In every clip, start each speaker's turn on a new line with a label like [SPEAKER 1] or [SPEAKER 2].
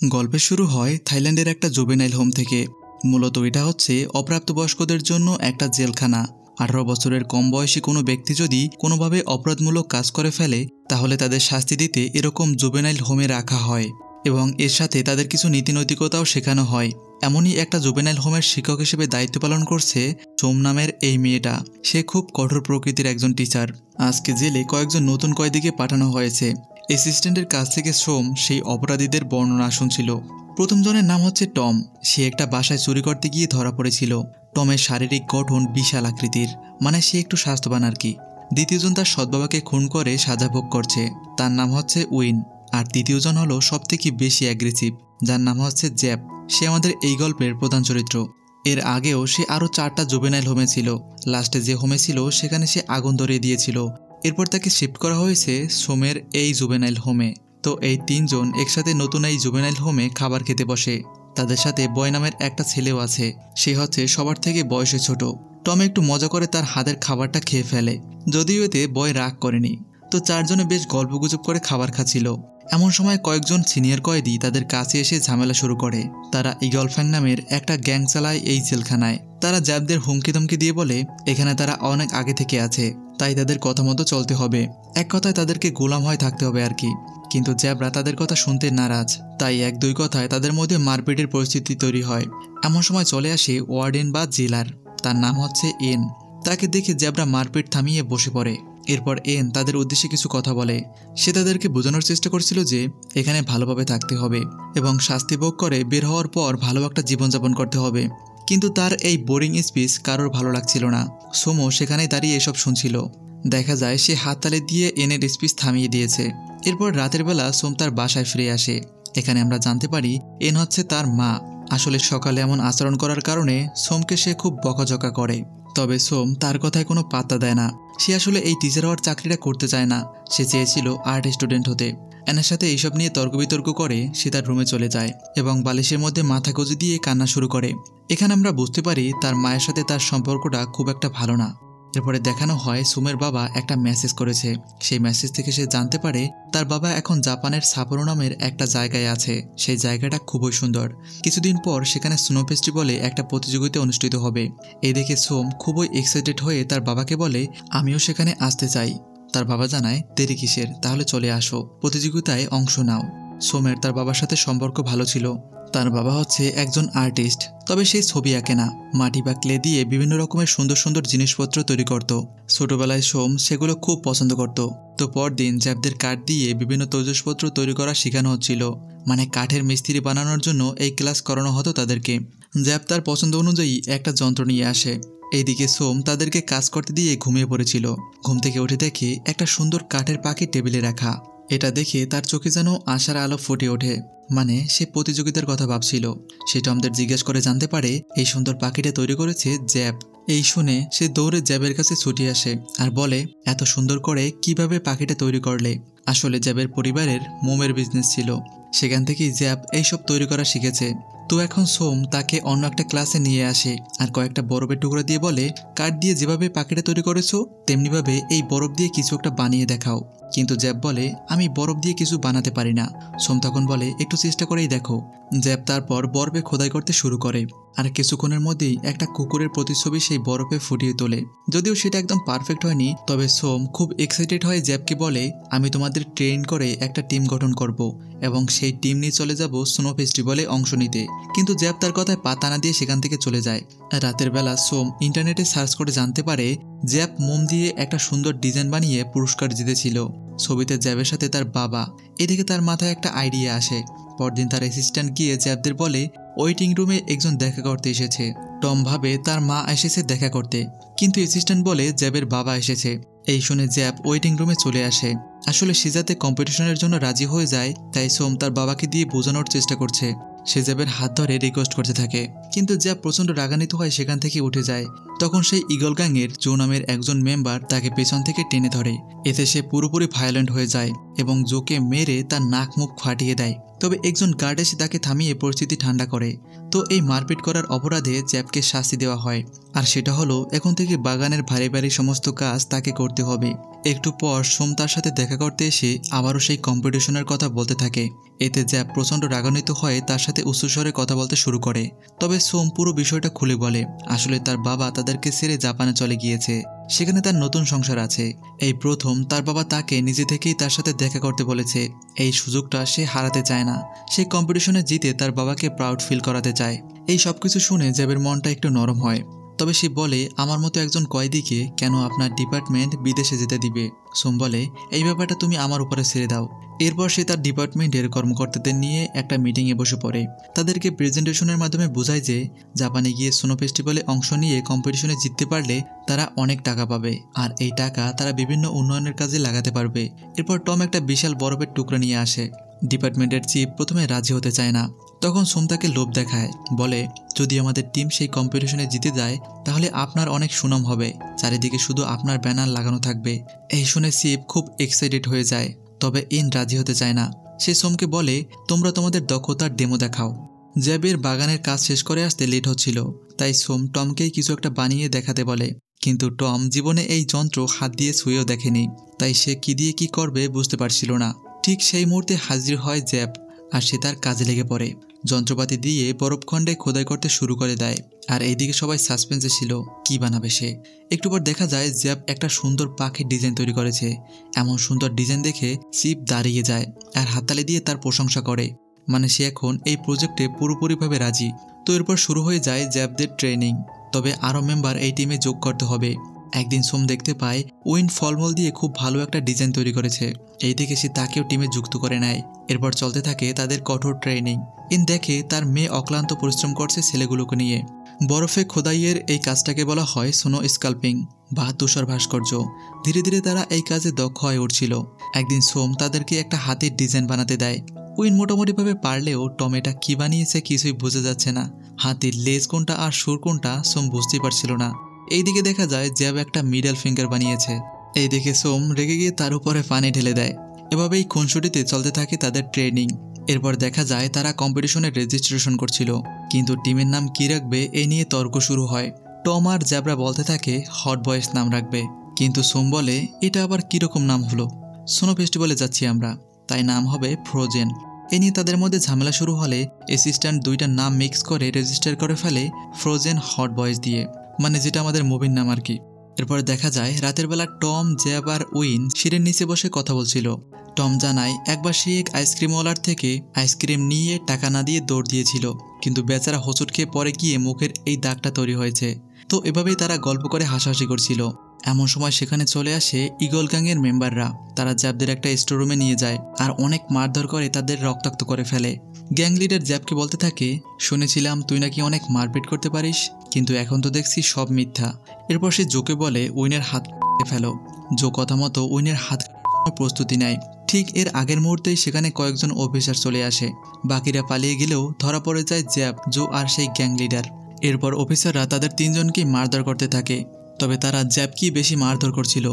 [SPEAKER 1] গল্পের শুরু হয় থাইল্যান্ডের একটা জুভেনাইল হোম থেকে। মূলত এটা হচ্ছে অপ্রাপ্তবয়স্কদের জন্য একটা জেলখানা। 18 বছরের কম বয়সী কোনো ব্যক্তি যদি কোনোভাবে অপরাধমূলক কাজ করে ফেলে তাহলে তাদের শাস্তি দিতে এরকম জুভেনাইল হোমে রাখা হয় এবং এর সাথে তাদের কিছু নীতিনৈতিকতাও শেখানো হয়। এমনই একটা জুভেনাইল হোমের শিক্ষক হিসেবে দায়িত্ব পালন করছে সোম নামের এই মেয়েটা। সে খুব কঠোর প্রকৃতির একজন টিচার। আজকে জেলে কয়েকজন নতুন কয়েদিকে পাঠানো হয়েছে। অ্যাসিস্ট্যান্টের কাছ থেকে সোম সেই অপরাধীদের বর্ণনা শুনছিল। প্রথম জনের নাম হচ্ছে টম। সে একটা বাসায় চুরি করতে গিয়ে ধরা পড়েছিল। টমের শারীরিক গঠন বিশাল আকৃতির, মানে সে একটু স্বাস্থ্যবান আর কি। দ্বিতীয়জন তার সৎ বাবাকে খুন করে সাজা ভোগ করছে, তার নাম হচ্ছে উইন। আর তৃতীয়জন হলো সবথেকে বেশি অ্যাগ্রেসিভ, যার নাম হচ্ছে জ্যাপ। সে আমাদের এই গল্পের প্রধান চরিত্র। এর আগেও সে আরও 4টা জুভেনাইল হোমে ছিল। লাস্টে যে হোমে ছিল সেখানে সে আগুন ধরিয়ে দিয়েছিল। এরপর তাকে শিফট করা হয়েছে সোমের এই জুভেনাইল হোমে। তো এই 3 জন একসাথে নতুন এই জুভেনাইল হোমে খাবার খেতে বসে। তাদের সাথে বয় নামের একটা ছেলেও আছে। সে হচ্ছে সবার থেকে বয়সে ছোট। টম একটু মজা করে তার হাতের খাবারটা খেয়ে ফেলে, যদিও এতে বয় রাগ করেনি। তো 4 জনে বেশ গল্পগুজব করে খাবার খাচ্ছিল। এমন সময় কয়েকজন সিনিয়র কয়েদি তাদের কাছে এসে ঝামেলা শুরু করে। তারা ইগল ফ্যাং নামের একটা গ্যাং চালায় এই জেলখানায়। তারা জ্যাবদের হুমকি ধমকি দিয়ে বলে এখানে তারা অনেক আগে থেকে আছে, তাই তাদের কথা মতো চলতে হবে। এক কথায় তাদেরকে গোলাম হয়ে থাকতে হবে আর কি। কিন্তু জ্যাবরা তাদের কথা শুনতে নারাজ, তাই 1-2 কথায় তাদের মধ্যে মারপিটের পরিস্থিতি তৈরি হয়। এমন সময় চলে আসে ওয়ার্ডেন বা জেলার। তার নাম হচ্ছে এন। তাকে দেখে জ্যাবরা মারপিট থামিয়ে বসে পড়ে। এরপর এন তাদের উদ্দেশ্যে কিছু কথা বলে। সে তাদেরকে বোঝানোর চেষ্টা করছিল যে এখানে ভালোভাবে থাকতে হবে এবং শাস্তি ভোগ করে বের হওয়ার পর ভালো একটা জীবনযাপন করতে হবে। কিন্তু তার এই বোরিং স্পিচ কারোর ভালো লাগছিল না। সোমো সেখানেই দাঁড়িয়ে এসব শুনছিল। দেখা যায় সে হাততালি দিয়ে এনের স্পিচ থামিয়ে দিয়েছে। এরপর রাতের বেলা সোম তার বাসায় ফিরে আসে। এখানে আমরা জানতে পারি এন হচ্ছে তার মা। আসলে সকালে এমন আচরণ করার কারণে সোমকে সে খুব বকাঝকা করে। তবে সোম তার কথায় কোনো পাত্তা দেয় না। সে আসলে এই টিচার হওয়ার চাকরিটা করতে চায় না। সে চেয়েছিল আর্ট স্টুডেন্ট হতে। এনার সাথে এইসব নিয়ে তর্ক বিতর্ক করে সে তার রুমে চলে যায় এবং বালিশের মধ্যে মাথা গুঁজে দিয়ে কান্না শুরু করে। এখানে আমরা বুঝতে পারি তার মায়ের সাথে তার সম্পর্কটা খুব একটা ভালো না। এরপরে দেখানো হয় সোমের বাবা একটা মেসেজ করেছে। সেই মেসেজ থেকে সে জানতে পারে তার বাবা এখন জাপানের সাপোরো নামের একটা জায়গায় আছে। সেই জায়গাটা খুবই সুন্দর। কিছুদিন পর সেখানে স্নো ফেস্টিভ্যালে একটা প্রতিযোগিতা অনুষ্ঠিত হবে। এই দেখে সোম খুবই এক্সাইটেড হয়ে তার বাবাকে বলে আমিও সেখানে আসতে চাই। তার বাবা জানায় দেরি কিসের, তাহলে চলে আসো, প্রতিযোগিতায় অংশ নাও। সোমের তার বাবার সাথে সম্পর্ক ভালো ছিল। তার বাবা হচ্ছে একজন আর্টিস্ট, তবে সেই ছবি আঁকে না, মাটি বা ক্লে দিয়ে বিভিন্ন রকমের সুন্দর সুন্দর জিনিসপত্র তৈরি করত। ছোটবেলায় সোম সেগুলো খুব পছন্দ করত। তো পরদিন জ্যাবদের কাঠ দিয়ে বিভিন্ন তৈজসপত্র তৈরি করা শেখানো হচ্ছিল। মানে কাঠের মিস্ত্রি বানানোর জন্য এই ক্লাস করানো হতো তাদেরকে। জ্যাব তার পছন্দ অনুযায়ী একটা যন্ত্র নিয়ে আসে। এইদিকে সোম তাদেরকে কাজ করতে দিয়ে ঘুমিয়ে পড়েছিল। ঘুম থেকে উঠে দেখে একটা সুন্দর কাঠের পাখি টেবিলে রাখা। এটা দেখে তার চোখে যেন আশার আলো ফুটে ওঠে। মানে সে প্রতিযোগিতার কথা ভাবছিল। সে টমদের জিজ্ঞেস করে জানতে পারে এই সুন্দর পাখিটা তৈরি করেছে জ্যাব। এই শুনে সে দৌড়ে জ্যাবের কাছে ছুটে আসে আর বলে এত সুন্দর করে কিভাবে পাখিটা তৈরি করলে। আসলে জ্যাবের পরিবারের মোমের বিজনেস ছিল, সেখান থেকেই জ্যাব এইসব তৈরি করা শিখেছে। তো এখন সোম তাকে অন্য একটা ক্লাসে নিয়ে আসে আর কয়েকটা বরফের টুকরা দিয়ে বলে কাঠ দিয়ে যেভাবে পাখিটা তৈরি করেছো তেমনিভাবে এই বরফ দিয়ে কিছু একটা বানিয়ে দেখাও। কিন্তু জ্যাব বলে আমি বরফ দিয়ে কিছু বানাতে পারি না। সোম তখন বলে একটু চেষ্টা করেই দেখো। জ্যাব তারপর বরফে খোদাই করতে শুরু করে আর কিছুক্ষণের মধ্যেই একটা কুকুরের প্রতিচ্ছবি সেই বরফে ফুটিয়ে তোলে। যদিও সেটা একদম পারফেক্ট হয়নি, তবে সোম খুব এক্সাইটেড হয়ে জ্যাবকে বলে আমি তোমাদের ট্রেন করে একটা টিম গঠন করব এবং সেই টিম নিয়ে চলে যাব স্নো ফেস্টিভ্যালে অংশ নিতে। কিন্তু জ্যাব তার কথায় পাতা না দিয়ে সেখান থেকে চলে যায়। রাতের বেলা সোম ইন্টারনেটে সার্চ করে জানতে পারে জ্যাব মোম দিয়ে একটা সুন্দর ডিজাইন বানিয়ে পুরস্কার জিতেছিল। ছবিতে জ্যাবের সাথে তার বাবা। এদিকে তার মাথায় একটা আইডিয়া আসে। পরদিন তার অ্যাসিস্ট্যান্ট গিয়ে জ্যাবদের বলে ওয়েটিং রুমে একজন দেখা করতে এসেছে। টম ভাবে তার মা এসেছে দেখা করতে, কিন্তু অ্যাসিস্ট্যান্ট বলে জ্যাবের বাবা এসেছে। এই শুনে জ্যাব ওয়েটিং রুমে চলে আসে। আসলে সে যাতে কম্পিটিশনের জন্য রাজি হয়ে যায় তাই সোম তার বাবাকে দিয়ে বোঝানোর চেষ্টা করছে। সে জ্যাবের হাত ধরে রিকোয়েস্ট করতে থাকে, কিন্তু জ্যাব প্রচণ্ড রাগান্বিত হয় সেখান থেকে উঠে যায়। তখন সেই ইগল গ্যাংয়ের জো নামের একজন মেম্বার তাকে পেছন থেকে টেনে ধরে। এতে সে পুরোপুরি ভায়োলেন্ট হয়ে যায় এবং জোকে মেরে তার নাক মুখ ফাটিয়ে দেয়। তবে একজন গার্ড এসে তাকে থামিয়ে পরিস্থিতি ঠান্ডা করে। তো এই মারপিট করার অপরাধে জ্যাবকে শাস্তি দেওয়া হয়, আর সেটা হলো এখন থেকে বাগানের ভারী ভারী সমস্ত কাজ তাকে করতে হবে। একটু পর সোম তার সাথে দেখা করতে এসে আবারও সেই কম্পিটিশনের কথা বলতে থাকে। এতে জ্যাব প্রচণ্ড রাগান্বিত হয়ে তার সাথে উচ্চস্বরে কথা বলতে শুরু করে। তবে সোম পুরো বিষয়টা খুলে বলে আসলে তার বাবা তাদেরকে ছেড়ে জাপানে চলে গিয়েছে, সেখানে তার নতুন সংসার আছে। এই প্রথম তার বাবা তাকে নিজে থেকেই তার সাথে দেখা করতে বলেছে। এই সুযোগটা সে হারাতে চায় না। সেই কম্পিটিশনে জিতে তার বাবাকে প্রাউড ফিল করাতে চায়। এই সবকিছু শুনে জ্যাবের মনটা একটু নরম হয়। তবে সে বলে আমার মতো একজন কয়েদিকে কেন আপনার ডিপার্টমেন্ট বিদেশে যেতে দিবে। সোম বলে এই ব্যাপারটা তুমি আমার উপরে ছেড়ে দাও। এরপর সে তার ডিপার্টমেন্টের কর্মকর্তাদের নিয়ে একটা মিটিংয়ে বসে পড়ে। তাদেরকে প্রেজেন্টেশনের মাধ্যমে বোঝায় যে জাপানে গিয়ে স্নো ফেস্টিভ্যালে অংশ নিয়ে কম্পিটিশনে জিততে পারলে তারা অনেক টাকা পাবে, আর এই টাকা তারা বিভিন্ন উন্নয়নের কাজে লাগাতে পারবে। এরপর টম একটা বিশাল বরফের টুকরা নিয়ে আসে। ডিপার্টমেন্টের চিফ প্রথমে রাজি হতে চায় না। তখন সোম তাকে লোভ দেখায়, বলে যদি আমাদের টিম সেই কম্পিটিশনে জিতে যায় তাহলে আপনার অনেক সুনাম হবে, চারিদিকে শুধু আপনার ব্যানার লাগানো থাকবে। এই শুনে চিফ খুব এক্সাইটেড হয়ে যায়। তবে ইন রাজি হতে চায় না। সে সোমকে বলে তোমরা তোমাদের দক্ষতার ডেমো দেখাও। জ্যাবের বাগানের কাজ শেষ করে আসতে লেট হচ্ছিল, তাই সোম টমকেই কিছু একটা বানিয়ে দেখাতে বলে। কিন্তু টম জীবনে এই যন্ত্র হাত দিয়ে ছুঁয়েও দেখেনি, তাই সে কি দিয়ে কি করবে বুঝতে পারছিল না। ঠিক সেই মুহূর্তে হাজির হয় জ্যাব, আর সে তার কাজে লেগে পড়ে। যন্ত্রপাতি দিয়ে বরফখণ্ডে খোদাই করতে শুরু করে দেয়। আর এইদিকে সবাই সাসপেন্সে ছিল কি বানাবে সে। একটু পর দেখা যায় জ্যাব একটা সুন্দর পাখির ডিজাইন তৈরি করেছে। এমন সুন্দর ডিজাইন দেখে চিফ দাঁড়িয়ে যায় আর হাততালি দিয়ে তার প্রশংসা করে। মানে সে এখন এই প্রজেক্টে পুরোপুরিভাবে রাজি। তো এরপর শুরু হয়ে যায় জ্যাবদের ট্রেনিং। তবে আরও মেম্বার এই টিমে যোগ করতে হবে। একদিন সোম দেখতে পায় উইন ফলমূল দিয়ে খুব ভালো একটা ডিজাইন তৈরি করেছে। এই দেখে সে তাকেও টিমে যুক্ত করে নেয়। এরপর চলতে থাকে তাদের কঠোর ট্রেনিং। ইন দেখে তার মেয়ে অক্লান্ত পরিশ্রম করছে ছেলেগুলোকে নিয়ে। বরফে খোদাইয়ের এই কাজটাকে বলা হয় স্নো স্কাল্পিং বা তুষার ভাস্কর্য। ধীরে ধীরে তারা এই কাজে দক্ষ হয়ে উঠছিল। একদিন সোম তাদেরকে একটা হাতির ডিজাইন বানাতে দেয়। উইন মোটামুটিভাবে পারলেও টম এটা কী বানিয়েছে কিছুই বোঝা যাচ্ছে না। হাতির লেজ কোনটা আর সুর কোনটা সোম বুঝতেই পারছিল না। এইদিকে দেখা যায় জ্যাব একটা মিডল ফিঙ্গার বানিয়েছে। এই দেখে সোম রেগে গিয়ে তার উপরে পানি ঢেলে দেয়। এভাবেই খুনসুটিতে চলতে থাকে তাদের ট্রেনিং। এরপর দেখা যায় তারা কম্পিটিশনের রেজিস্ট্রেশন করছিল, কিন্তু টিমের নাম কী রাখবে এ নিয়ে তর্ক শুরু হয়। টম আর জ্যাবরা বলতে থাকে হট বয়েস নাম রাখবে, কিন্তু সোম বলে এটা আবার কীরকম নাম হলো, স্নো ফেস্টিভ্যালে যাচ্ছি আমরা, তাই নাম হবে ফ্রোজেন। এ নিয়ে তাদের মধ্যে ঝামেলা শুরু হলে অ্যাসিস্ট্যান্ট দুইটা নাম মিক্স করে রেজিস্টার করে ফেলে ফ্রোজেন হট বয়েস দিয়ে, মানে যেটা আমাদের মুভির নাম আর কি। এরপর দেখা যায় রাতের বেলা টম, জ্যাব আর উইন সিঁড়ির নিচে বসে কথা বলছিল। টম জানায় একবার সে এক আইসক্রিমওয়ালার থেকে আইসক্রিম নিয়ে টাকা না দিয়ে দৌড় দিয়েছিল, কিন্তু বেচারা হোঁচট খেয়ে পরে গিয়ে মুখের এই দাগটা তৈরি হয়েছে। তো এভাবেই তারা গল্প করে হাসাহাসি করছিল। এমন সময় সেখানে চলে আসে ইগল গ্যাংয়ের মেম্বাররা। তারা জ্যাবদের একটা স্টোররুমে নিয়ে যায় আর অনেক মারধর করে তাদের রক্তাক্ত করে ফেলে। গ্যাং লিডার জ্যাবকে বলতে থাকে শুনেছিলাম তুই নাকি অনেক মারপিট করতে পারিস, কিন্তু এখন তো দেখছি সব মিথ্যা। এরপর সে জোকে বলে উইনের হাত কেটে ফেলো। জো কথা মতো উইনের হাত প্রস্তুতি নেয়। ঠিক এর আগের মুহূর্তেই সেখানে কয়েকজন অফিসার চলে আসে। বাকিরা পালিয়ে গেলেও ধরা পড়ে যায় জ্যাব, জো আর সেই গ্যাং লিডার। এরপর অফিসাররা তাদের তিনজনকে মারধর করতে থাকে। তবে তারা জ্যাবকেই বেশি মারধর করছিল।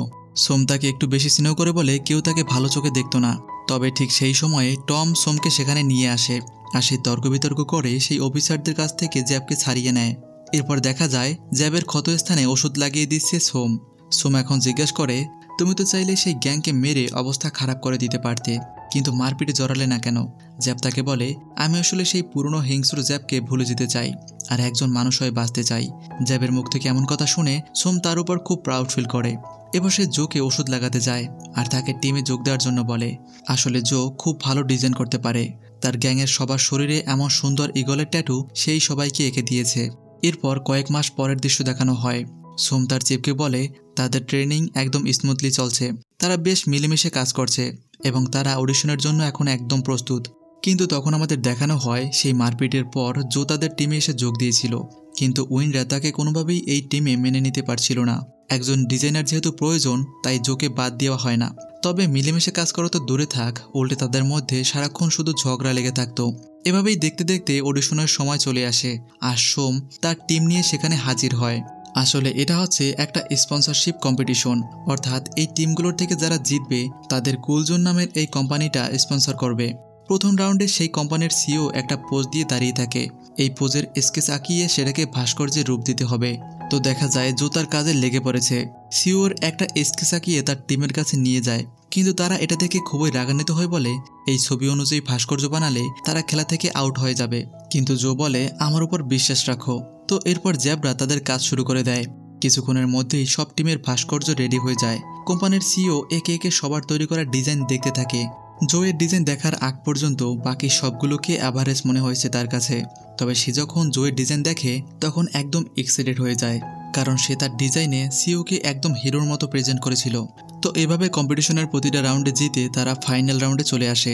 [SPEAKER 1] সোম তাকে একটু বেশি স্নেহ করে বলে কেউ তাকে ভালো চোখে দেখতো না। তবে ঠিক সেই সময়ে টম সোমকে সেখানে নিয়ে আসে আর সেই তর্ক বিতর্ক করে সেই অফিসারদের কাছ থেকে জ্যাবকে ছাড়িয়ে নেয়। এরপর দেখা যায় জ্যাবের ক্ষতস্থানে ওষুধ লাগিয়ে দিচ্ছে সোম। সোম এখন জিজ্ঞেস করে তুমি তো চাইলে সেই গ্যাংকে মেরে অবস্থা খারাপ করে দিতে পারতে, কিন্তু মারপিটে জড়ালে না কেন? জ্যাব তাকে বলে আমি আসলে সেই পুরনো হিংস্র জ্যাবকে ভুলে যেতে চাই আর একজন মানুষ হয়ে বাঁচতে চাই। জ্যাবের মুখ থেকে এমন কথা শুনে সোম তার উপর খুব প্রাউড ফিল করে। এবার সে জোকে ওষুধ লাগাতে যায় আর তাকে টিমে যোগ দেওয়ার জন্য বলে। আসলে জো খুব ভালো ডিজাইন করতে পারে। তার গ্যাংয়ের সবার শরীরে এমন সুন্দর ইগলের ট্যাটু সেই সবাইকে এঁকে দিয়েছে। এরপর কয়েক মাস পরের দৃশ্য দেখানো হয়। সোম তার চিফকে বলে তাদের ট্রেনিং একদম স্মুথলি চলছে, তারা বেশ মিলেমিশে কাজ করছে এবং তারা অডিশনের জন্য এখন একদম প্রস্তুত। কিন্তু তখন আমাদের দেখানো হয় সেই মারপিটের পর জো তাদের টিমে এসে যোগ দিয়েছিল, কিন্তু উইনরা তাকে কোনোভাবেই এই টিমে মেনে নিতে পারছিল না। একজন ডিজাইনার যেহেতু প্রয়োজন, তাই জোকে বাদ দেওয়া হয় না। তবে মিলেমিশে কাজ করা তো দূরে থাক, উল্টে তাদের মধ্যে সারাক্ষণ শুধু ঝগড়া লেগে থাকতো। এভাবেই দেখতে দেখতে অডিশনের সময় চলে আসে আর সোম তার টিম নিয়ে সেখানে হাজির হয়। আসলে এটা হচ্ছে একটা স্পন্সরশিপ কম্পিটিশন, অর্থাৎ এই টিমগুলোর থেকে যারা জিতবে তাদের কুলজোন নামের এই কোম্পানিটা স্পন্সর করবে। প্রথম রাউন্ডে সেই কোম্পানির সিইও একটা পোজ দিয়ে দাঁড়িয়ে থাকে। এই পোজের স্কেচ আঁকিয়ে সেটাকে ভাস্কর্যের রূপ দিতে হবে। তো দেখা যায় জো তার কাজে লেগে পড়েছে। সিইওর একটা স্কেচ আঁকিয়ে তার টিমের কাছে নিয়ে যায়, কিন্তু তারা এটা থেকে খুবই রাগান্বিত হয়ে বলে এই ছবি অনুযায়ী ভাস্কর্য বানালে তারা খেলা থেকে আউট হয়ে যাবে। কিন্তু জো বলে আমার উপর বিশ্বাস রাখো। তো এরপর জ্যাবরা তাদের কাজ শুরু করে দেয়। কিছুক্ষণের মধ্যেই সব টিমের ভাস্কর্য রেডি হয়ে যায়। কোম্পানির সিইও একে একে সবার তৈরি করা ডিজাইন দেখতে থাকে। জো এর ডিজাইন দেখার আগ পর্যন্ত বাকি সবগুলোকে অ্যাভারেজ মনে হয়েছে তার কাছে। তবে সে যখন জো এর ডিজাইন দেখে তখন একদম এক্সাইটেড হয়ে যায়, কারণ সে তার ডিজাইনে সিইওকে একদম হিরোর মতো প্রেজেন্ট করেছিল। তো এভাবে কম্পিটিশনের প্রতিটা রাউন্ডে জিতে তারা ফাইনাল রাউন্ডে চলে আসে।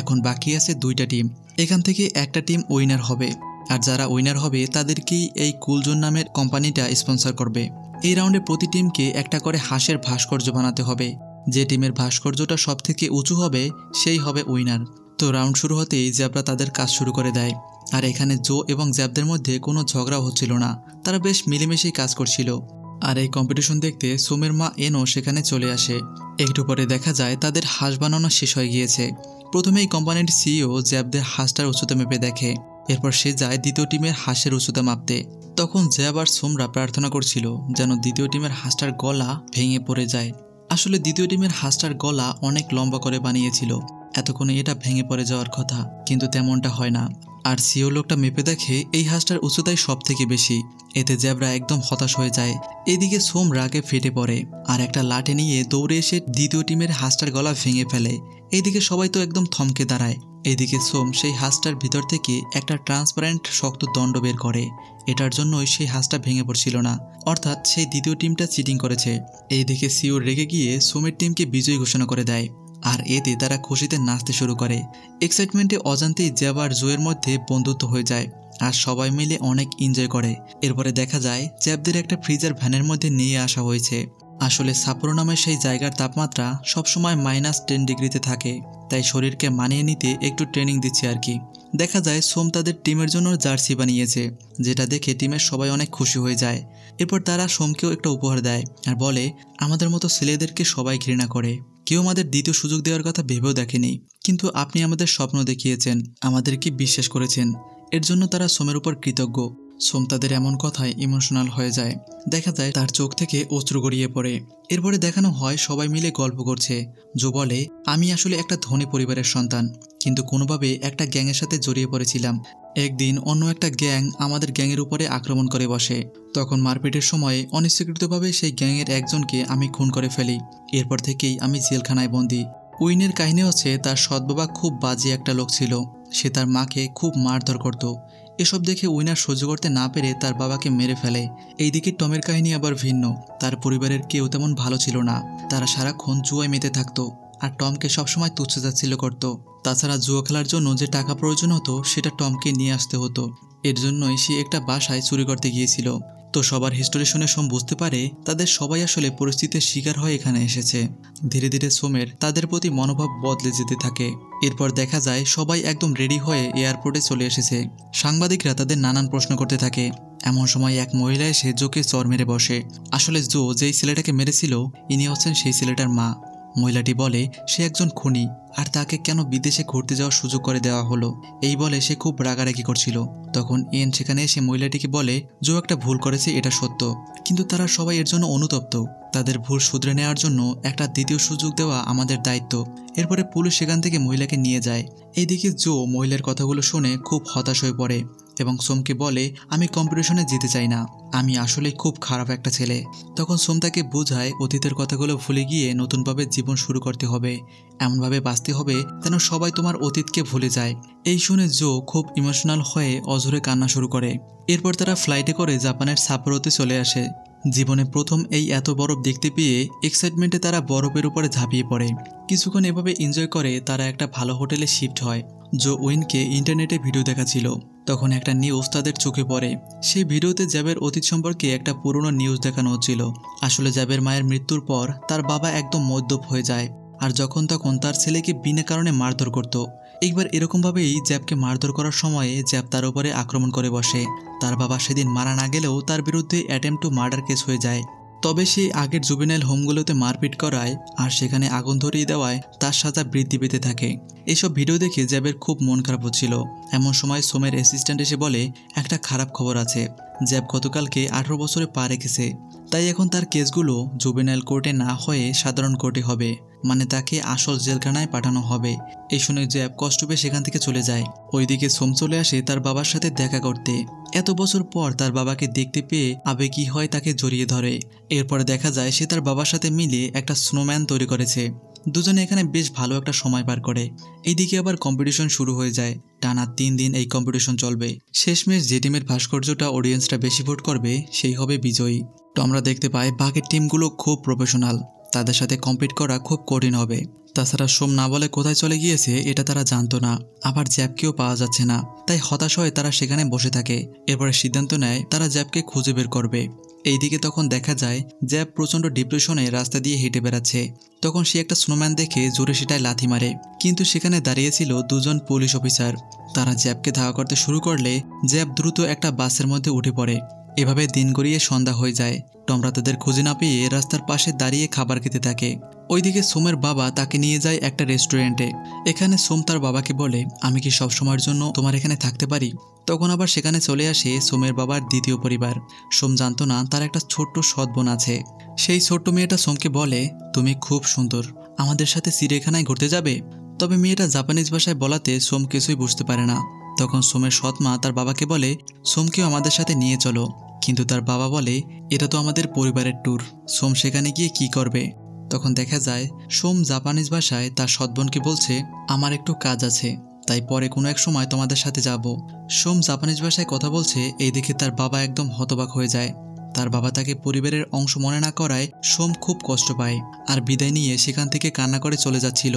[SPEAKER 1] এখন বাকি আছে 2টা টিম। এখান থেকে একটা টিম উইনার হবে, আর যারা উইনার হবে তাদেরকেই এই কুলজোন নামের কোম্পানিটা স্পন্সর করবে। এই রাউন্ডে প্রতি টিমকে একটা করে হাঁসের ভাস্কর্য বানাতে হবে। যে টিমের ভাস্কর্যটা সব থেকে উঁচু হবে সেই হবে উইনার। তো রাউন্ড শুরু হতেই জ্যাবরা তাদের কাজ শুরু করে দেয়। আর এখানে জো এবং জ্যাবদের মধ্যে কোনো ঝগড়াও হচ্ছিল না, তারা বেশ মিলেমিশেই কাজ করছিল। আর এই কম্পিটিশন দেখতে সোমের মা এনও সেখানে চলে আসে। একটু পরে দেখা যায় তাদের হাঁস বানানো শেষ হয়ে গিয়েছে। প্রথমেই কোম্পানির সিইও জ্যাবদের হাঁসটার উচ্চতা মেপে দেখে। এরপর সে যায় দ্বিতীয় টিমের হাঁসের উচ্চতা মাপতে। তখন জ্যাব আর সোমরা প্রার্থনা করছিল যেন দ্বিতীয় টিমের হাঁসটার গলা ভেঙে পড়ে যায়। আসলে দ্বিতীয় টিমের হাঁসটার গলা অনেক লম্বা করে বানিয়েছিল, এতক্ষণে এটা ভেঙে পড়ে যাওয়ার কথা, কিন্তু তেমনটা হয় না। আর সিও লোকটা মেপে দেখে এই হাঁসটার উচ্চতাই সব থেকে বেশি। এতে জ্যাবরা একদম হতাশ হয়ে যায়। এদিকে সোম রাগে ফেটে পড়ে আর একটা লাঠি নিয়ে দৌড়ে এসে দ্বিতীয় টিমের হাঁসটার গলা ভেঙে ফেলে। এইদিকে সবাই তো একদম থমকে দাঁড়ায়। এদিকে সোম সেই হাঁসটার ভিতর থেকে একটা ট্রান্সপারেন্ট শক্ত দণ্ড বের করে। এটার জন্যই সেই হাঁসটা ভেঙে পড়ছিল না, অর্থাৎ সেই দ্বিতীয় টিমটা চিটিং করেছে। এইদিকে সিও রেগে গিয়ে সোমের টিমকে বিজয়ী ঘোষণা করে দেয়। আর এতে তারা খুশিতে নাচতে শুরু করে। এক্সাইটমেন্টে অজান্তেই জ্যাব আর জোয়ের মধ্যে বন্ধুত্ব হয়ে যায় আর সবাই মিলে অনেক এনজয় করে। এরপরে দেখা যায় জ্যাবদের একটা ফ্রিজার ভ্যানের মধ্যে নিয়ে আসা হয়েছে। আসলে সাপোরো নামের সেই জায়গার তাপমাত্রা সবসময় -10 ডিগ্রিতে থাকে, তাই শরীরকে মানিয়ে নিতে একটু ট্রেনিং দিচ্ছে আর কি। দেখা যায় সোম তাদের টিমের জন্য জার্সি বানিয়েছে, যেটা দেখে টিমের সবাই অনেক খুশি হয়ে যায়। এরপর তারা সোমকেও একটা উপহার দেয় আর বলে আমাদের মতো ছেলেদেরকে সবাই ঘৃণা করে, কেউ আমাদের দ্বিতীয় সুযোগ দেওয়ার কথা ভেবেও দেখেনি, কিন্তু আপনি আমাদের স্বপ্ন দেখিয়েছেন, আমাদেরকে বিশ্বাস করেছেন, এর জন্য তারা সোমের উপর কৃতজ্ঞ। সোম তাদের এমন কথায় ইমোশনাল হয়ে যায়। দেখা যায় তার চোখ থেকে অশ্রু গড়িয়ে পড়ে। এরপরে দেখানো হয় সবাই মিলে গল্প করছে। জো বলে আমি আসলে একটা ধনী পরিবারের সন্তান, কিন্তু কোনোভাবে একটা গ্যাংয়ের সাথে জড়িয়ে পড়েছিলাম। একদিন অন্য একটা গ্যাং আমাদের গ্যাংয়ের উপরে আক্রমণ করে বসে। তখন মারপিটের সময় অনিচ্ছাকৃতভাবে সেই গ্যাংয়ের একজনকে আমি খুন করে ফেলি। এরপর থেকেই আমি জেলখানায় বন্দি। উইনের কাহিনী হচ্ছে তার সৎ বাবা খুব বাজে একটা লোক ছিল। সে তার মাকে খুব মারধর করত। এসব দেখে উইনার সহ্য করতে না পেরে তার বাবাকে মেরে ফেলে। এইদিকে টমের কাহিনী আবার ভিন্ন। তার পরিবারের কেউ তেমন ভালো ছিল না, তারা সারাক্ষণ জুয়ায় মেতে থাকতো আর টমকে সবসময় তুচ্ছতাচ্ছিল্য করত। তাছাড়া জুয়া খেলার জন্য যে টাকা প্রয়োজন হতো সেটা টমকে নিয়ে আসতে হতো। এর জন্যই সে একটা বাসায় চুরি করতে গিয়েছিল। তো সবার হিস্টোরি শুনে সোম বুঝতে পারে তাদের সবাই আসলে পরিস্থিতির শিকার হয়ে এখানে এসেছে। ধীরে ধীরে সোমের তাদের প্রতি মনোভাব বদলে যেতে থাকে। এরপর দেখা যায় সবাই একদম রেডি হয়ে এয়ারপোর্টে চলে এসেছে। সাংবাদিকরা তাদের নানান প্রশ্ন করতে থাকে। এমন সময় এক মহিলা এসে জোকে চর মেরে বসে। আসলে জো যেই ছেলেটাকে মেরেছিল ইনি হচ্ছেন সেই ছেলেটার মা। মহিলাটি বলে সে একজন খুনি আর তাকে কেন বিদেশে ঘুরতে যাওয়ার সুযোগ করে দেওয়া হলো, এই বলে সে খুব রাগারাগি করছিল। তখন এন সেখানে এসে মহিলাটিকে বলে জো একটা ভুল করেছে, এটা সত্য, কিন্তু তারা সবাই এর জন্য অনুতপ্ত। তাদের ভুল শুধরে নেওয়ার জন্য একটা দ্বিতীয় সুযোগ দেওয়া আমাদের দায়িত্ব। এরপরে পুলিশ সেখান থেকে মহিলাকে নিয়ে যায়। এইদিকে জো মহিলার কথাগুলো শুনে খুব হতাশ হয়ে পড়ে এবং সোমকে বলে আমি কম্পিটিশনে জিতে চাই না, আমি আসলে খুব খারাপ একটা ছেলে। তখন সোম তাকে বোঝায় অতীতের কথাগুলো ভুলে গিয়ে নতুনভাবে জীবন শুরু করতে হবে, এমনভাবে বাঁচতে হবে যেন সবাই তোমার অতীতকে ভুলে যায়। এই শুনে জো খুব ইমোশনাল হয়ে অঝরে কান্না শুরু করে। এরপর তারা ফ্লাইটে করে জাপানের সাপোরোতে চলে আসে। জীবনে প্রথম এই এত বরফ দেখতে পেয়ে এক্সাইটমেন্টে তারা বরফের উপরে ঝাঁপিয়ে পড়ে। কিছুক্ষণ এভাবে এনজয় করে তারা একটা ভালো হোটেলে শিফট হয়। জো উইনকে ইন্টারনেটে ভিডিও দেখাচ্ছিল, তখন একটা নিউজ তাদের চোখে পড়ে। সেই ভিডিওতে জ্যাবের অতীত সম্পর্কে একটা পুরনো নিউজ দেখানো হচ্ছিল। আসলে জ্যাবের মায়ের মৃত্যুর পর তার বাবা একদম মদ্যপ হয়ে যায় আর যখন তখন তার ছেলেকে বিনা কারণে মারধর করত। একবার এরকমভাবেই জ্যাবকে মারধর করার সময়ে জ্যাব তার উপরে আক্রমণ করে বসে। তার বাবা সেদিন মারা না গেলেও তার বিরুদ্ধে অ্যাটেম্প টু মার্ডার কেস হয়ে যায়। তবে সে আগের জুভেনাইল হোমগুলোতে মারপিট করায় আর সেখানে আগুন ধরিয়ে দেওয়ায় তার সাজা বৃদ্ধি পেতে থাকে। এইসব ভিডিও দেখে জ্যাবের খুব মন খারাপ হচ্ছিল। এমন সময় সোমের অ্যাসিস্ট্যান্ট এসে বলে, একটা খারাপ খবর আছে, জ্যাব গতকালকে 18 বছরে পা রেখেছে। তাই এখন তার কেসগুলো জুভেনাইল কোর্টে না হয়ে সাধারণ কোর্টে হবে, মানে তাকে আসল জেলখানায় পাঠানো হবে। এই শুনে জ্যাব কষ্ট পেয়ে সেখান থেকে চলে যায়। ওইদিকে সোম চলে আসে তার বাবার সাথে দেখা করতে। এত বছর পর তার বাবাকে দেখতে পেয়ে আবেগী হয় তাকে জড়িয়ে ধরে। এরপরে দেখা যায় সে তার বাবার সাথে মিলে একটা স্নোম্যান তৈরি করেছে। দুজনে এখানে বেশ ভালো একটা সময় পার করে। এইদিকে আবার কম্পিটিশন শুরু হয়ে যায়। টানা 3 দিন এই কম্পিটিশন চলবে। শেষমেশ যে টিমের ভাস্কর্যটা অডিয়েন্সরা বেশি ভোট করবে সেই হবে বিজয়ী। তো আমরা দেখতে পাই বাকি টিমগুলো খুব প্রফেশনাল, তাদের সাথে কম্পিট করা খুব কঠিন হবে। তাছাড়া সোম না বলে কোথায় চলে গিয়েছে এটা তারা জানতো না, আবার জ্যাবকেও পাওয়া যাচ্ছে না। তাই হতাশ হয়ে তারা সেখানে বসে থাকে। এরপরে সিদ্ধান্ত নেয় তারা জ্যাবকে খুঁজে বের করবে। এইদিকে তখন দেখা যায় জ্যাব প্রচণ্ড ডিপ্রেশনে রাস্তা দিয়ে হেঁটে বেড়াচ্ছে। তখন সে একটা স্নোম্যান দেখে জোরে সেটায় লাথি মারে, কিন্তু সেখানে দাঁড়িয়েছিল 2জন পুলিশ অফিসার। তারা জ্যাবকে ধাওয়া করতে শুরু করলে জ্যাব দ্রুত একটা বাসের মধ্যে উঠে পড়ে। এভাবে দিন গড়িয়ে সন্ধ্যা হয়ে যায়। টমরা তাদের খুঁজে না পেয়ে রাস্তার পাশে দাঁড়িয়ে খাবার খেতে থাকে। ওইদিকে সোমের বাবা তাকে নিয়ে যায় একটা রেস্টুরেন্টে। এখানে সোম তার বাবাকে বলে, আমি কি সব সময়ের জন্য তোমার এখানে থাকতে পারি? তখন আবার সেখানে চলে আসে সোমের বাবার দ্বিতীয় পরিবার। সোম জানতো না তার একটা ছোট্ট সৎ বোন আছে। সেই ছোট্ট মেয়েটা সোমকে বলে, তুমি খুব সুন্দর, আমাদের সাথে চিড়িয়াখানায় ঘুরতে যাবে? তবে মেয়েটা জাপানিজ ভাষায় বলাতে সোম কিছুই বুঝতে পারে না। তখন সোমের সৎ মা তার বাবাকে বলে, সোমকেও আমাদের সাথে নিয়ে চলো। কিন্তু তার বাবা বলে, এটা তো আমাদের পরিবারের ট্যুর, সোম সেখানে গিয়ে কি করবে? তখন দেখা যায় সোম জাপানিজ ভাষায় তার সৎ বোনকে বলছে, আমার একটু কাজ আছে, তাই পরে কোনো এক সময় তোমাদের সাথে যাব। সোম জাপানিজ ভাষায় কথা বলছে, এই দেখে তার বাবা একদম হতবাক হয়ে যায়। তার বাবা তাকে পরিবারের অংশ মনে না করায় সোম খুব কষ্ট পায় আর বিদায় নিয়ে সেখান থেকে কান্না করে চলে যাচ্ছিল।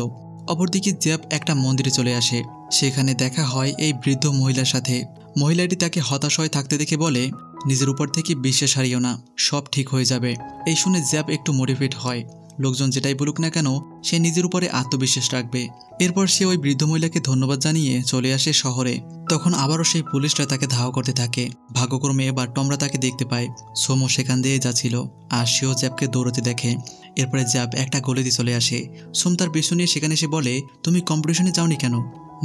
[SPEAKER 1] অপরদিকে জ্যাব একটা মন্দিরে চলে আসে। সেখানে দেখা হয় এই বৃদ্ধ মহিলার সাথে। মহিলাটি তাকে হতাশ হয়ে থাকতে দেখে বলে, নিজের উপর থেকে বিশ্বাস হারিও না, সব ঠিক হয়ে যাবে। এই শুনে জ্যাব একটু মোটিভেট হয়। লোকজন যেটাই বলুক না কেন সে নিজের উপরে আত্মবিশ্বাস রাখবে। এরপর সে ওই বৃদ্ধ মহিলাকে ধন্যবাদ জানিয়ে চলে আসে শহরে। তখন আবারও সেই পুলিশরা তাকে ধাওয়া করতে থাকে। ভাগ্যক্রমে এবার টমরা তাকে দেখতে পায়। সোমও সেখান দিয়ে যাচ্ছিল আর সেও জ্যাবকে দৌড়তে দেখে। এরপরে জ্যাব একটা গলিতে চলে আসে। সোম তার পিছু নিয়ে সেখানে এসে বলে, তুমি কম্পিটিশনে যাওনি কেন?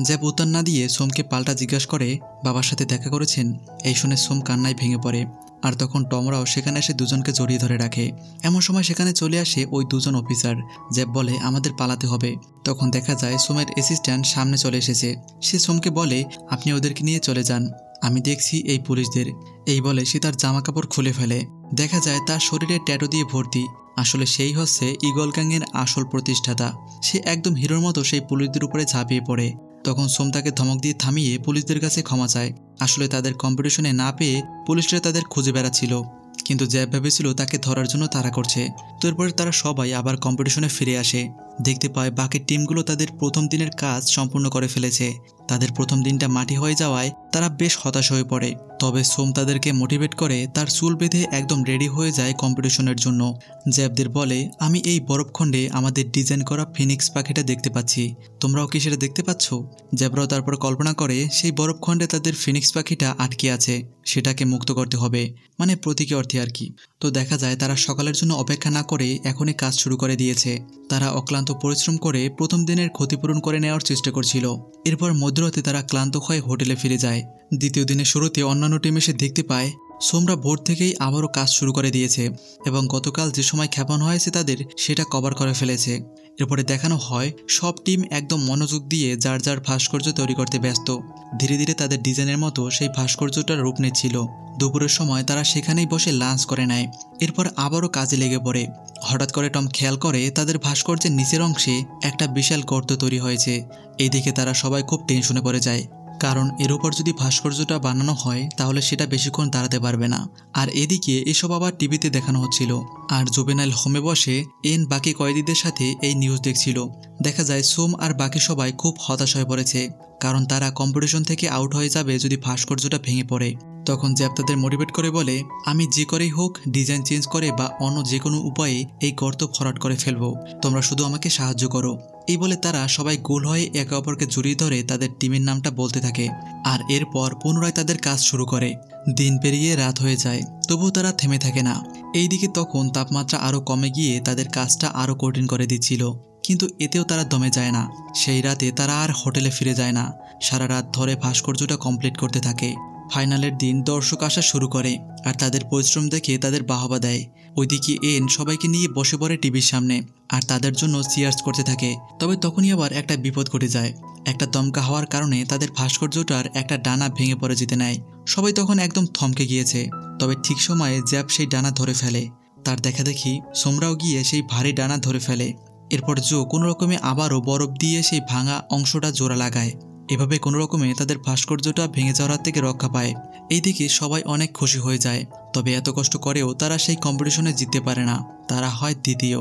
[SPEAKER 1] জ্যাব উত্তর না দিয়ে সোমকে পাল্টা জিজ্ঞাসা করে, বাবার সাথে দেখা করেছেন? এই শুনে সোম কান্নায় ভেঙে পড়ে। আর তখন টমরাও সেখানে এসে দুজনকে জড়িয়ে ধরে রাখে। এমন সময় সেখানে চলে আসে ওই 2জন অফিসার। জ্যাব বলে, আমাদের পালাতে হবে। তখন দেখা যায় সোমের অ্যাসিস্ট্যান্ট সামনে চলে এসেছে। সে সোমকে বলে, আপনি ওদেরকে নিয়ে চলে যান, আমি দেখছি এই পুলিশদের। এই বলে সে তার জামা কাপড় খুলে ফেলে। দেখা যায় তার শরীরে ট্যাটু দিয়ে ভর্তি। আসলে সেই হচ্ছে ঈগল গ্যাংয়ের আসল প্রতিষ্ঠাতা। সে একদম হিরোর মতো সেই পুলিশদের উপরে ঝাঁপিয়ে পড়ে। তখন সোম তাকে ধমক দিয়ে থামিয়ে পুলিশদের কাছে ক্ষমা চায়। আসলে তাদের কম্পিটিশনে না পেয়ে পুলিশরা তাদের খুঁজে বেড়াচ্ছিল, কিন্তু জ্যাব ভেবেছিল তাকে ধরার জন্য তাড়া করছে। তো এরপরে তারা সবাই আবার কম্পিটিশনে ফিরে আসে। দেখতে পায় বাকি টিমগুলো তাদের প্রথম দিনের কাজ সম্পূর্ণ করে ফেলেছে। তাদের প্রথম দিনটা মাটি হয়ে যাওয়ায় তারা বেশ হতাশ হয়ে পড়ে। তবে সোম তাদেরকে মোটিভেট করে তার চুল বেঁধে একদম রেডি হয়ে যায় কম্পিটিশনের জন্য। জ্যাবদের বলে, আমি এই বরফখণ্ডে আমাদের ডিজাইন করা ফিনিক্স পাখিটা দেখতে পাচ্ছি, তোমরাও কি সেটা দেখতে পাচ্ছ? জ্যাবরাও তারপর কল্পনা করে সেই বরফখণ্ডে তাদের ফিনিক্স পাখিটা আটকে আছে, সেটাকে মুক্ত করতে হবে, মানে প্রতীকী অর্থে আর কি। তো দেখা যায় তারা সকালের জন্য অপেক্ষা না করে এখনই কাজ শুরু করে দিয়েছে। তারা অক্লান্ত পরিশ্রম করে প্রথম দিনের ক্ষতিপূরণ করে নেওয়ার চেষ্টা করছিল। এরপর মধ্যরাতে তারা ক্লান্ত হয়ে হোটেলে ফিরে যায়। দ্বিতীয় দিনের শুরুতে অন্যান্য টিম এসে দেখতে পায় সোমরা ভোর থেকেই আবারও কাজ শুরু করে দিয়েছে এবং গতকাল যে সময় ক্ষেপণ হয়েছে তাদের সেটা কভার করে ফেলেছে। এরপরে দেখানো হয় সব টিম একদম মনোযোগ দিয়ে যার যার ভাস্কর্য তৈরি করতে ব্যস্ত। ধীরে ধীরে তাদের ডিজাইনের মতো সেই ভাস্কর্যটার রূপ নিচ্ছিল। দুপুরের সময় তারা সেখানেই বসে লাঞ্চ করে নেয়। এরপর আবারও কাজে লেগে পড়ে। হঠাৎ করে টম খেয়াল করে তাদের ভাস্কর্যের নিচের অংশে একটা বিশাল গর্ত তৈরি হয়েছে। এই দেখে তারা সবাই খুব টেনশনে পড়ে যায়, কারণ এর উপর যদি ভাস্কর্যটা বানানো হয় তাহলে সেটা বেশিক্ষণ দাঁড়াতে পারবে না। আর এদিকে এসব আবার টিভিতে দেখানো হচ্ছিল। আর জুবেনাইল হোমে বসে বাকি কয়েদিদের সাথে এই নিউজ দেখছিল। দেখা যায় সোম আর বাকি সবাই খুব হতাশ হয়ে পড়েছে, কারণ তারা কম্পিটিশন থেকে আউট হয়ে যাবে যদি ভাস্কর্যটা ভেঙে পড়ে। তখন জ্যাব তাদের মোটিভেট করে বলে, আমি যে করেই হোক ডিজাইন চেঞ্জ করে বা অন্য যে কোনো উপায়ে এই গর্ত ভরাট করে ফেলবো, তোমরা শুধু আমাকে সাহায্য করো। এই বলে তারা সবাই গোল হয়ে একে অপরকে জড়িয়ে ধরে তাদের টিমের নামটা বলতে থাকে আর এরপর পুনরায় তাদের কাজ শুরু করে। দিন পেরিয়ে রাত হয়ে যায়, তবুও তারা থেমে থাকে না। এইদিকে তখন তাপমাত্রা আরও কমে গিয়ে তাদের কাজটা আরও কঠিন করে দিচ্ছিল, কিন্তু এতেও তারা দমে যায় না। সেই রাতে তারা আর হোটেলে ফিরে যায় না, সারা রাত ধরে ভাস্কর্যটা কমপ্লিট করতে থাকে। ফাইনালের দিন দর্শক আসা শুরু করে আর তাদের পরিশ্রম দেখে তাদের বাহবা দেয়। ওইদিকে এন সবাইকে নিয়ে বসে পড়ে টিভির সামনে আর তাদের জন্য চিয়ার্স করতে থাকে। তবে তখনই আবার একটা বিপদ ঘটে যায়। একটা দমকা হওয়ার কারণে তাদের ভাস্কর্যটার একটা ডানা ভেঙে পড়ে যেতে নেয়। সবাই তখন একদম থমকে গিয়েছে। তবে ঠিক সময়ে জ্যাব সেই ডানা ধরে ফেলে। তার দেখা দেখি সোমরাও গিয়ে সেই ভারী ডানা ধরে ফেলে। এরপর জো কোনো রকমে আবারও বরফ দিয়ে সেই ভাঙা অংশটা জোড়া লাগায়। এভাবে কোনো রকমে তাদের ভাস্কর্যটা ভেঙে যাওয়ার থেকে রক্ষা পায়। এইদিকে সবাই অনেক খুশি হয়ে যায়। তবে এত কষ্ট করেও তারা সেই কম্পিটিশনে জিততে পারে না, তারা হয় দ্বিতীয়।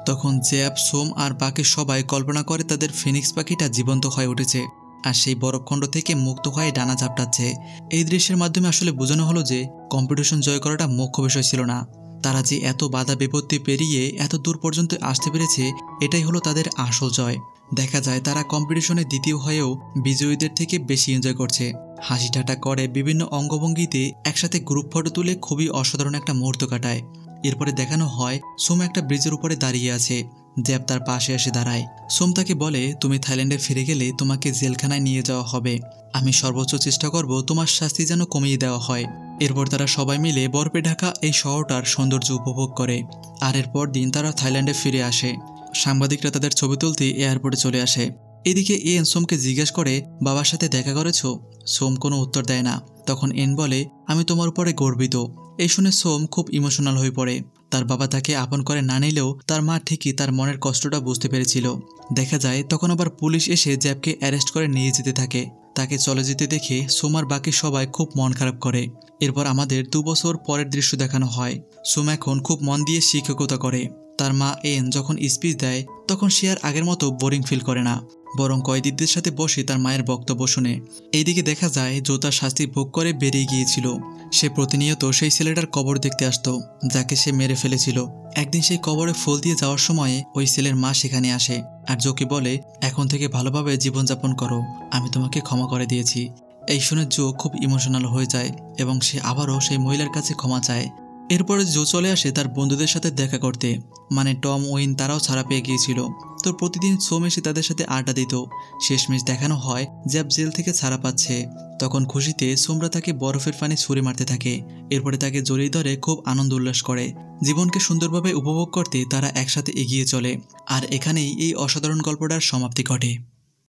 [SPEAKER 1] তখন জ্যাব, সোম আর বাকি সবাই কল্পনা করে তাদের ফিনিক্স পাখিটা জীবন্ত হয়ে উঠেছে আর সেই বরফখণ্ড থেকে মুক্ত হয়ে ডানা ঝাপটাচ্ছে। এই দৃশ্যের মাধ্যমে আসলে বোঝানো হলো যে কম্পিটিশন জয় করাটা মুখ্য বিষয় ছিল না। তারা যে এত বাধা বিপত্তি পেরিয়ে এত দূর পর্যন্ত আসতে পেরেছে, এটাই হলো তাদের আসল জয়। দেখা যায় তারা কম্পিটিশনে দ্বিতীয় হয়েও বিজয়ীদের থেকে বেশি এনজয় করছে, হাসি ঠাট্টা করে বিভিন্ন অঙ্গভঙ্গিতে একসাথে গ্রুপ ফটো তুলে খুবই অসাধারণ একটা মুহূর্ত কাটায়। এরপরে দেখানো হয় সোম একটা ব্রিজের উপরে দাঁড়িয়ে আছে। জ্যাব তার পাশে এসে দাঁড়ায়। সোম তাকে বলে, তুমি থাইল্যান্ডে ফিরে গেলে তোমাকে জেলখানায় নিয়ে যাওয়া হবে। আমি সর্বোচ্চ চেষ্টা করব তোমার শাস্তি যেন কমিয়ে দেওয়া হয়। এরপর তারা সবাই মিলে বরফে ঢাকা এই শহরটার সৌন্দর্য উপভোগ করে। আর এরপর দিন তারা থাইল্যান্ডে ফিরে আসে। সাংবাদিকরা তাদের ছবি তুলতে এয়ারপোর্টে চলে আসে। এদিকে এন সোমকে জিজ্ঞেস করে, বাবার সাথে দেখা করেছো? সোম কোনো উত্তর দেয় না। তখন এন বলে, আমি তোমার উপরে গর্বিত। এই শুনে সোম খুব ইমোশনাল হয়ে পড়ে। তার বাবা তাকে আপন করে না নিলেও তার মা ঠিকই তার মনের কষ্টটা বুঝতে পেরেছিল। দেখা যায় তখন আবার পুলিশ এসে জ্যাবকে অ্যারেস্ট করে নিয়ে যেতে থাকে। তাকে চলে যেতে দেখে সোম আর বাকি সবাই খুব মন খারাপ করে। এরপর আমাদের 2 বছর পরের দৃশ্য দেখানো হয়। সোম এখন খুব মন দিয়ে শিক্ষকতা করে। তার মা এন যখন স্পিচ দেয় তখন সে আর আগের মতো বোরিং ফিল করে না, বরং কয়েদিদের সাথে বসে তার মায়ের বক্তব্য শুনে। এইদিকে দেখা যায় জো তার শাস্তি ভোগ করে বেরিয়ে গিয়েছিল। সে প্রতিনিয়ত সেই ছেলেটার কবর দেখতে আসতো যাকে সে মেরে ফেলেছিল। একদিন সেই কবরে ফুল দিয়ে যাওয়ার সময়ে ওই ছেলের মা সেখানে আসে আর জোকে বলে, এখন থেকে ভালোভাবে জীবনযাপন করো, আমি তোমাকে ক্ষমা করে দিয়েছি। এই শুনে জো খুব ইমোশনাল হয়ে যায় এবং সে আবারও সেই মহিলার কাছে ক্ষমা চায়। এরপরে জো চলে আসে তার বন্ধুদের সাথে দেখা করতে, মানে টম, ওয়েন তারাও ছাড়া পেয়ে গিয়েছিল। তো প্রতিদিন সোম এসে তাদের সাথে আড্ডা দিত। শেষমেশ দেখানো হয় জ্যাব জেল থেকে ছাড়া পাচ্ছে। তখন খুশিতে সোমরা তাকে বরফের পানি ছুঁড়ে মারতে থাকে। এরপরে তাকে জড়িয়ে ধরে খুব আনন্দ উল্লাস করে। জীবনকে সুন্দরভাবে উপভোগ করতে তারা একসাথে এগিয়ে চলে। আর এখানেই এই অসাধারণ গল্পটার সমাপ্তি ঘটে।